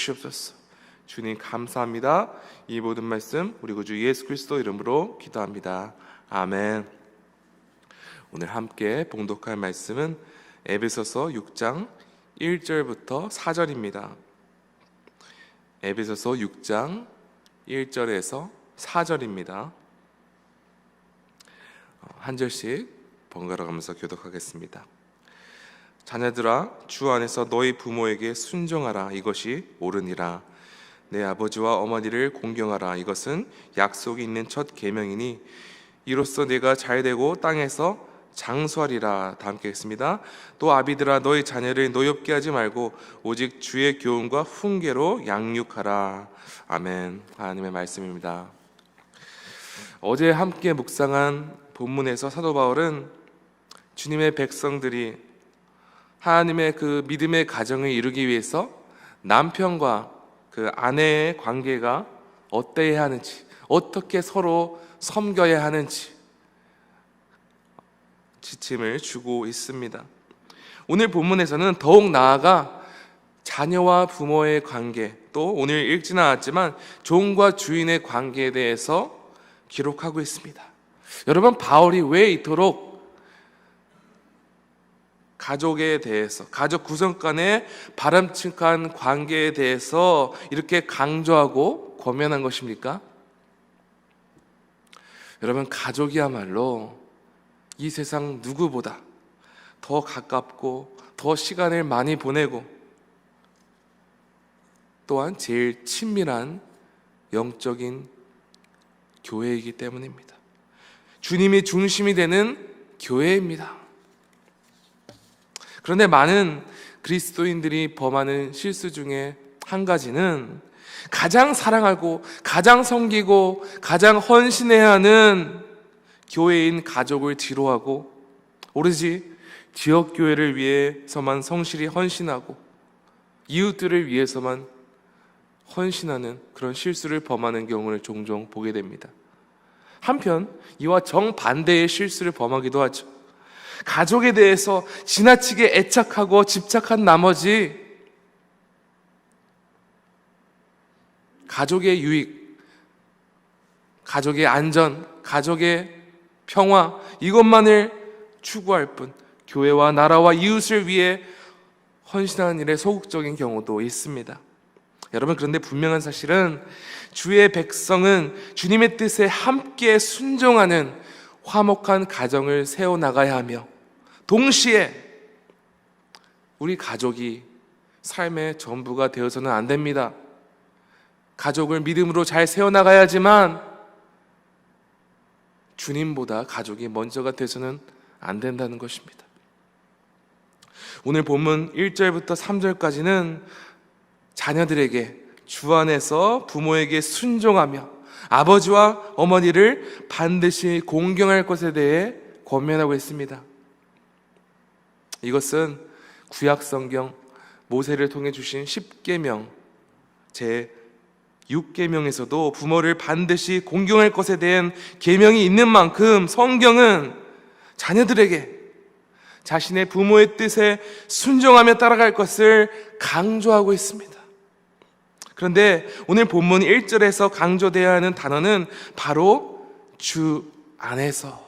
주시옵소서. 주님 감사합니다. 이 모든 말씀 우리 구주 예수 그리스도 이름으로 기도합니다. 아멘. 오늘 함께 봉독할 말씀은 에베소서 6장 1절부터 4절입니다. 에베소서 6장 1절에서 4절입니다. 한 절씩 번갈아 가면서 교독하겠습니다. 자녀들아, 주 안에서 너희 부모에게 순종하라. 이것이 옳으니라. 내 아버지와 어머니를 공경하라. 이것은 약속이 있는 첫 계명이니 이로써 내가 잘되고 땅에서 장수하리라. 다 함께 했습니다. 또 아비들아, 너희 자녀를 노엽게 하지 말고 오직 주의 교훈과 훈계로 양육하라. 아멘. 하나님의 말씀입니다. 어제 함께 묵상한 본문에서 사도 바울은 주님의 백성들이 하나님의 그 믿음의 가정을 이루기 위해서 남편과 그 아내의 관계가 어때야 하는지, 어떻게 서로 섬겨야 하는지 지침을 주고 있습니다. 오늘 본문에서는 더욱 나아가 자녀와 부모의 관계, 또 오늘 읽지는 않았지만 종과 주인의 관계에 대해서 기록하고 있습니다. 여러분, 바울이 왜 이토록 가족에 대해서, 가족 구성 간의 바람직한 관계에 대해서 이렇게 강조하고 권면한 것입니까? 여러분, 가족이야말로 이 세상 누구보다 더 가깝고 더 시간을 많이 보내고 또한 제일 친밀한 영적인 교회이기 때문입니다. 주님이 중심이 되는 교회입니다. 그런데 많은 그리스도인들이 범하는 실수 중에 한 가지는 가장 사랑하고 가장 섬기고 가장 헌신해야 하는 교회인 가족을 뒤로하고 오로지 지역교회를 위해서만 성실히 헌신하고 이웃들을 위해서만 헌신하는 그런 실수를 범하는 경우를 종종 보게 됩니다. 한편 이와 정반대의 실수를 범하기도 하죠. 가족에 대해서 지나치게 애착하고 집착한 나머지 가족의 유익, 가족의 안전, 가족의 평화, 이것만을 추구할 뿐 교회와 나라와 이웃을 위해 헌신하는 일에 소극적인 경우도 있습니다. 여러분, 그런데 분명한 사실은 주의 백성은 주님의 뜻에 함께 순종하는 화목한 가정을 세워나가야 하며 동시에 우리 가족이 삶의 전부가 되어서는 안 됩니다. 가족을 믿음으로 잘 세워나가야지만 주님보다 가족이 먼저가 되어서는 안 된다는 것입니다. 오늘 본문 1절부터 3절까지는 자녀들에게 주 안에서 부모에게 순종하며 아버지와 어머니를 반드시 공경할 것에 대해 권면하고 있습니다. 이것은 구약성경 모세를 통해 주신 10계명 제 6계명에서도 부모를 반드시 공경할 것에 대한 계명이 있는 만큼 성경은 자녀들에게 자신의 부모의 뜻에 순종하며 따라갈 것을 강조하고 있습니다. 그런데 오늘 본문 1절에서 강조되어야 하는 단어는 바로 주 안에서입니다.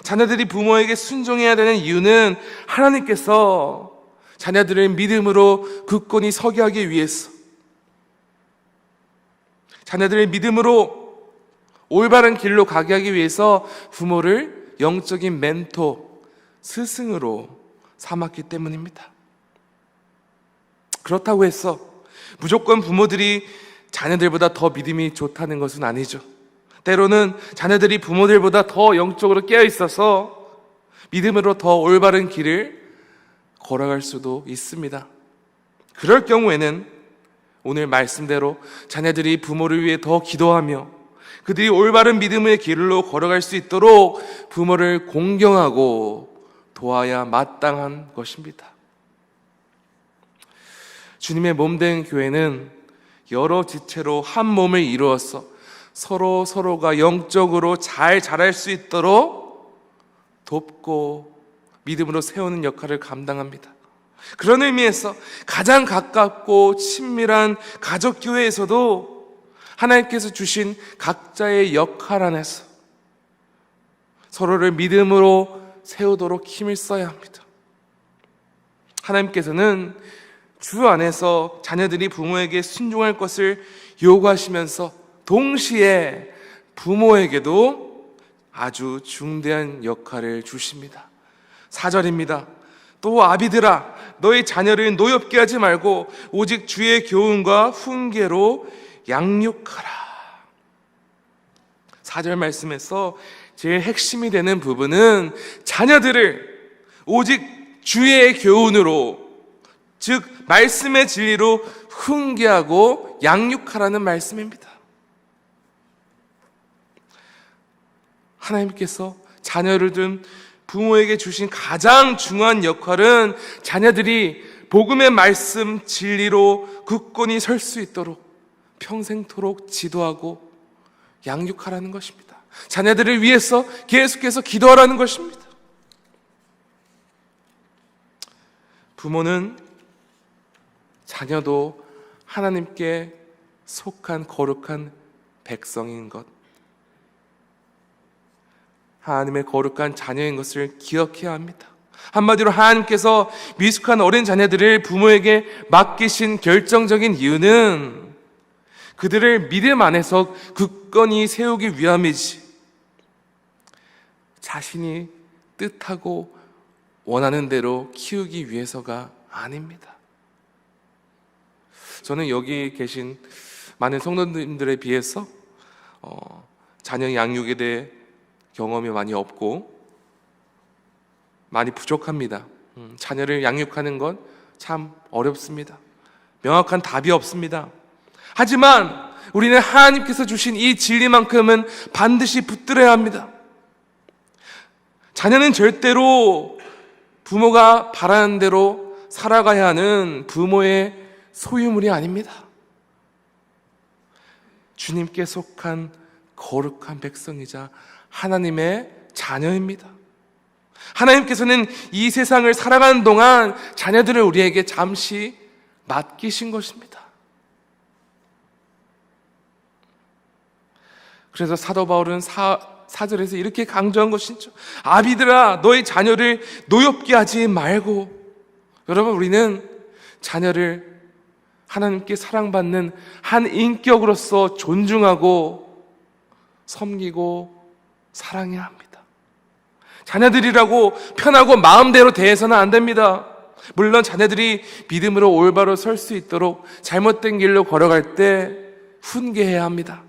자녀들이 부모에게 순종해야 되는 이유는 하나님께서 자녀들을 믿음으로 굳건히 서게 하기 위해서, 자녀들을 믿음으로 올바른 길로 가게 하기 위해서 부모를 영적인 멘토, 스승으로 삼았기 때문입니다. 그렇다고 해서 무조건 부모들이 자녀들보다 더 믿음이 좋다는 것은 아니죠. 때로는 자녀들이 부모들보다 더 영적으로 깨어 있어서 믿음으로 더 올바른 길을 걸어갈 수도 있습니다. 그럴 경우에는 오늘 말씀대로 자녀들이 부모를 위해 더 기도하며 그들이 올바른 믿음의 길로 걸어갈 수 있도록 부모를 공경하고 도와야 마땅한 것입니다. 주님의 몸된 교회는 여러 지체로 한 몸을 이루어서 서로가 영적으로 잘 자랄 수 있도록 돕고 믿음으로 세우는 역할을 감당합니다. 그런 의미에서 가장 가깝고 친밀한 가족교회에서도 하나님께서 주신 각자의 역할 안에서 서로를 믿음으로 세우도록 힘을 써야 합니다. 하나님께서는 주 안에서 자녀들이 부모에게 순종할 것을 요구하시면서 동시에 부모에게도 아주 중대한 역할을 주십니다. 4절입니다. 또 아비들아, 너희 자녀를 노엽게 하지 말고 오직 주의 교훈과 훈계로 양육하라. 4절 말씀에서 제일 핵심이 되는 부분은 자녀들을 오직 주의 교훈으로, 즉 말씀의 진리로 훈계하고 양육하라는 말씀입니다. 하나님께서 자녀를 둔 부모에게 주신 가장 중요한 역할은 자녀들이 복음의 말씀 진리로 굳건히 설 수 있도록 평생토록 지도하고 양육하라는 것입니다. 자녀들을 위해서 계속해서 기도하라는 것입니다. 부모는 자녀도 하나님께 속한 거룩한 백성인 것, 하나님의 거룩한 자녀인 것을 기억해야 합니다. 한마디로 하나님께서 미숙한 어린 자녀들을 부모에게 맡기신 결정적인 이유는 그들을 믿음 안에서 굳건히 세우기 위함이지 자신이 뜻하고 원하는 대로 키우기 위해서가 아닙니다. 저는 여기 계신 많은 성도님들에 비해서 자녀 양육에 대해 경험이 많이 없고 많이 부족합니다. 자녀를 양육하는 건 참 어렵습니다. 명확한 답이 없습니다. 하지만 우리는 하나님께서 주신 이 진리만큼은 반드시 붙들어야 합니다. 자녀는 절대로 부모가 바라는 대로 살아가야 하는 부모의 소유물이 아닙니다. 주님께 속한 거룩한 백성이자 하나님의 자녀입니다. 하나님께서는 이 세상을 살아가는 동안 자녀들을 우리에게 잠시 맡기신 것입니다. 그래서 사도 바울은 4절에서 이렇게 강조한 것이죠. 아비들아, 너희 자녀를 노엽게 하지 말고. 여러분, 우리는 자녀를 하나님께 사랑받는 한 인격으로서 존중하고 섬기고 사랑해야 합니다. 자녀들이라고 편하고 마음대로 대해서는 안 됩니다. 물론 자녀들이 믿음으로 올바로 설 수 있도록 잘못된 길로 걸어갈 때 훈계해야 합니다.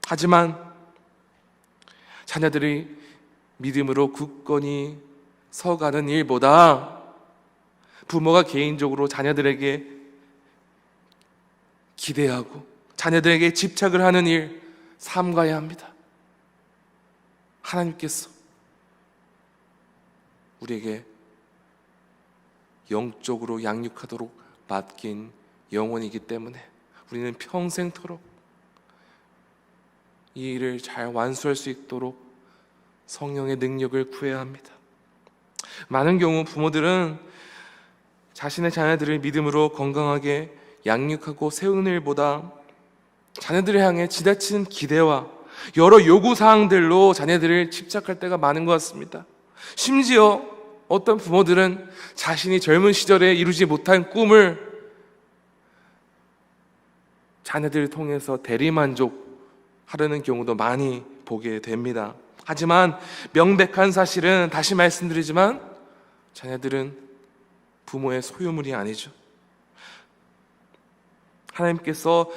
하지만 자녀들이 믿음으로 굳건히 서가는 일보다 부모가 개인적으로 자녀들에게 기대하고 자녀들에게 집착을 하는 일 삼가야 합니다. 하나님께서 우리에게 영적으로 양육하도록 맡긴 영혼이기 때문에 우리는 평생토록 이 일을 잘 완수할 수 있도록 성령의 능력을 구해야 합니다. 많은 경우 부모들은 자신의 자녀들을 믿음으로 건강하게 양육하고 세우는 일보다 자녀들을 향해 지나치는 기대와 여러 요구사항들로 자녀들을 집착할 때가 많은 것 같습니다. 심지어 어떤 부모들은 자신이 젊은 시절에 이루지 못한 꿈을 자녀들을 통해서 대리만족하려는 경우도 많이 보게 됩니다. 하지만 명백한 사실은 다시 말씀드리지만 자녀들은 부모의 소유물이 아니죠. 하나님께서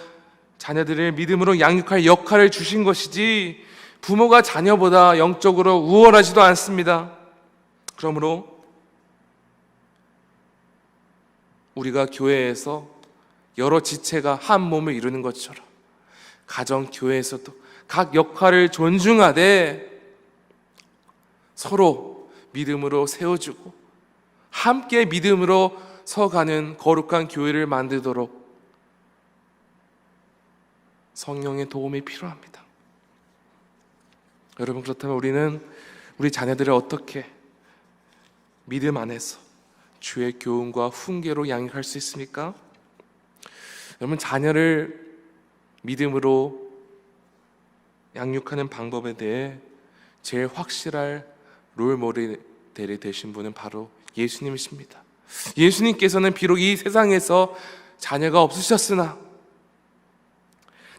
자녀들을 믿음으로 양육할 역할을 주신 것이지 부모가 자녀보다 영적으로 우월하지도 않습니다. 그러므로 우리가 교회에서 여러 지체가 한 몸을 이루는 것처럼 가정, 교회에서도 각 역할을 존중하되 서로 믿음으로 세워주고 함께 믿음으로 서가는 거룩한 교회를 만들도록 성령의 도움이 필요합니다. 여러분, 그렇다면 우리는 우리 자녀들을 어떻게 믿음 안에서 주의 교훈과 훈계로 양육할 수 있습니까? 여러분, 자녀를 믿음으로 양육하는 방법에 대해 제일 확실할 롤모델이 되신 분은 바로 예수님이십니다. 예수님께서는 비록 이 세상에서 자녀가 없으셨으나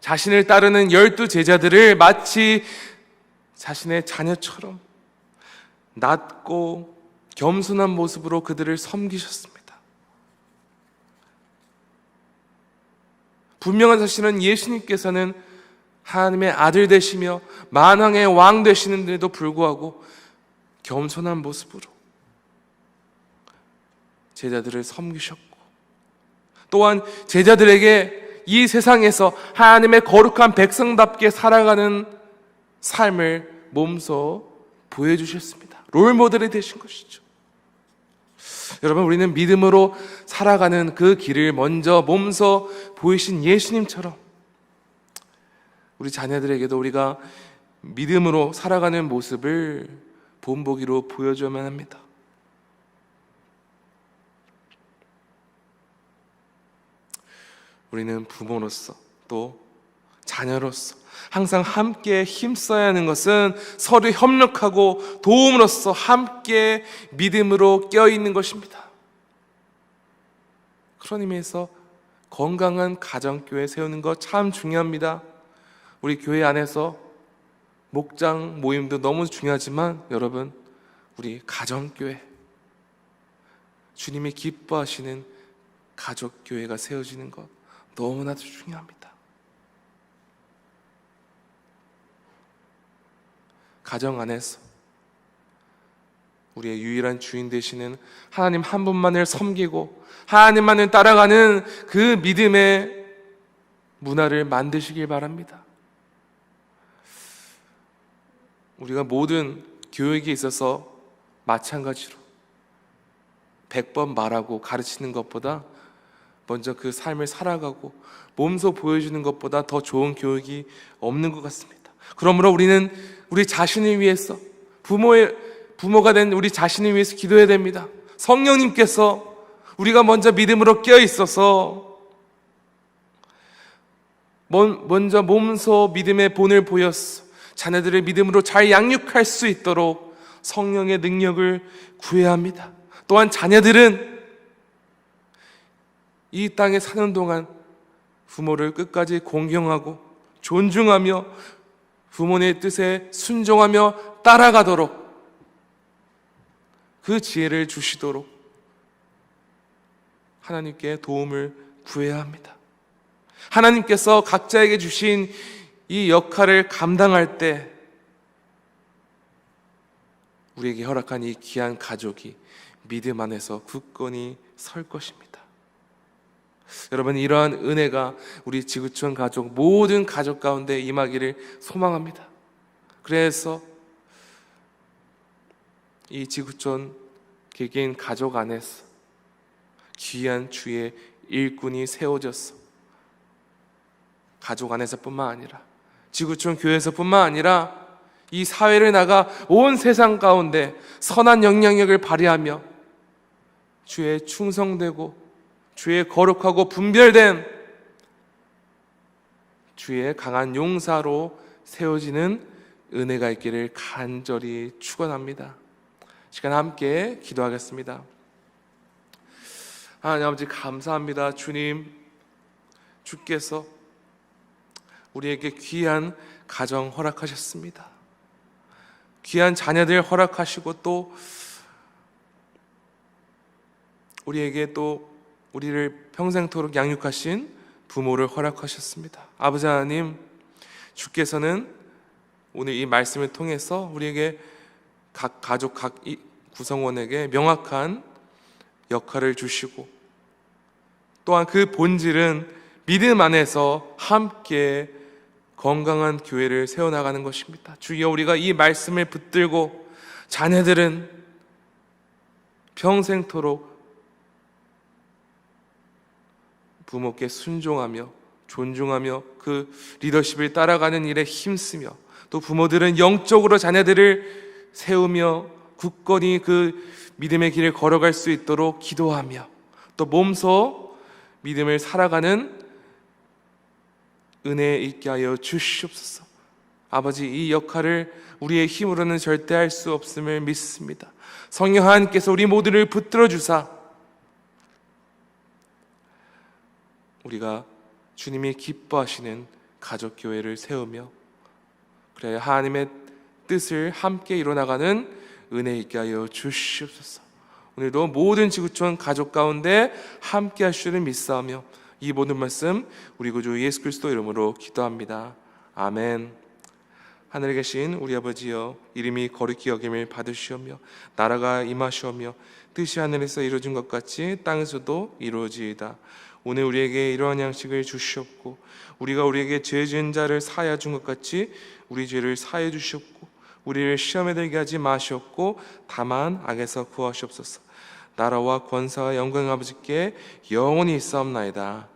자신을 따르는 12 제자들을 마치 자신의 자녀처럼 낮고 겸손한 모습으로 그들을 섬기셨습니다. 분명한 사실은 예수님께서는 하나님의 아들 되시며 만왕의 왕 되시는데도 불구하고 겸손한 모습으로 제자들을 섬기셨고, 또한 제자들에게 이 세상에서 하나님의 거룩한 백성답게 살아가는 삶을 몸소 보여주셨습니다. 롤모델이 되신 것이죠. 여러분, 우리는 믿음으로 살아가는 그 길을 먼저 몸소 보이신 예수님처럼 우리 자녀들에게도 우리가 믿음으로 살아가는 모습을 본보기로 보여줘야만 합니다. 우리는 부모로서 또 자녀로서 항상 함께 힘써야 하는 것은 서로 협력하고 도움으로써 함께 믿음으로 껴있는 것입니다. 그런 의미에서 건강한 가정교회 세우는 것 참 중요합니다. 우리 교회 안에서 목장 모임도 너무 중요하지만 여러분, 우리 가정교회, 주님이 기뻐하시는 가족교회가 세워지는 것 너무나도 중요합니다. 가정 안에서 우리의 유일한 주인 되시는 하나님 한 분만을 섬기고 하나님만을 따라가는 그 믿음의 문화를 만드시길 바랍니다. 우리가 모든 교육에 있어서 마찬가지로 100번 말하고 가르치는 것보다 먼저 그 삶을 살아가고 몸소 보여주는 것보다 더 좋은 교육이 없는 것 같습니다. 그러므로 우리는 우리 자신을 위해서, 부모가 된 우리 자신을 위해서 기도해야 됩니다. 성령님께서 우리가 먼저 믿음으로 깨어 있어서 먼저 몸소 믿음의 본을 보여서 자녀들을 믿음으로 잘 양육할 수 있도록 성령의 능력을 구해야 합니다. 또한 자녀들은 이 땅에 사는 동안 부모를 끝까지 공경하고 존중하며 부모의 뜻에 순종하며 따라가도록 그 지혜를 주시도록 하나님께 도움을 구해야 합니다. 하나님께서 각자에게 주신 이 역할을 감당할 때 우리에게 허락한 이 귀한 가족이 믿음 안에서 굳건히 설 것입니다. 여러분, 이러한 은혜가 우리 지구촌 가족, 모든 가족 가운데 임하기를 소망합니다. 그래서 이 지구촌 개개인 가족 안에서 귀한 주의 일꾼이 세워져서 가족 안에서뿐만 아니라 지구촌 교회에서뿐만 아니라 이 사회를 나가 온 세상 가운데 선한 영향력을 발휘하며 주의 충성되고 주의 거룩하고 분별된 주의 강한 용사로 세워지는 은혜가 있기를 간절히 축원합니다. 시간 함께 기도하겠습니다. 하나님 아버지, 감사합니다. 주께서 우리에게 귀한 가정 허락하셨습니다. 귀한 자녀들 허락하시고 또 우리에게 또 우리를 평생토록 양육하신 부모를 허락하셨습니다. 아버지 하나님, 주께서는 오늘 이 말씀을 통해서 우리에게 각 가족, 각 구성원에게 명확한 역할을 주시고 또한 그 본질은 믿음 안에서 함께 건강한 교회를 세워나가는 것입니다. 주여, 우리가 이 말씀을 붙들고 자녀들은 평생토록 부모께 순종하며 존중하며 그 리더십을 따라가는 일에 힘쓰며 또 부모들은 영적으로 자녀들을 세우며 굳건히 그 믿음의 길을 걸어갈 수 있도록 기도하며 또 몸소 믿음을 살아가는 은혜 있게 하여 주시옵소서. 아버지, 이 역할을 우리의 힘으로는 절대 할 수 없음을 믿습니다. 성령 하나님께서 우리 모두를 붙들어 주사 우리가 주님이 기뻐하시는 가족교회를 세우며 그래야 하나님의 뜻을 함께 이뤄나가는 은혜 있게 하여 주시옵소서. 오늘도 모든 지구촌 가족 가운데 함께 하시기를 믿사오며 이 모든 말씀 우리 구주 예수 그리스도 이름으로 기도합니다. 아멘. 하늘에 계신 우리 아버지여, 이름이 거룩히 여김을 받으시오며 나라가 임하시오며 뜻이 하늘에서 이루어진 것 같이 땅에서도 이루어지이다. 오늘 우리에게 이러한 양식을 주시옵고 우리가 우리에게 죄 지은 자를 사하여 준 것 같이 우리 죄를 사하여 주시옵고 우리를 시험에 들게 하지 마시옵고 다만 악에서 구하시옵소서. 나라와 권사와 영광 아버지께 영원히 있사옵나이다.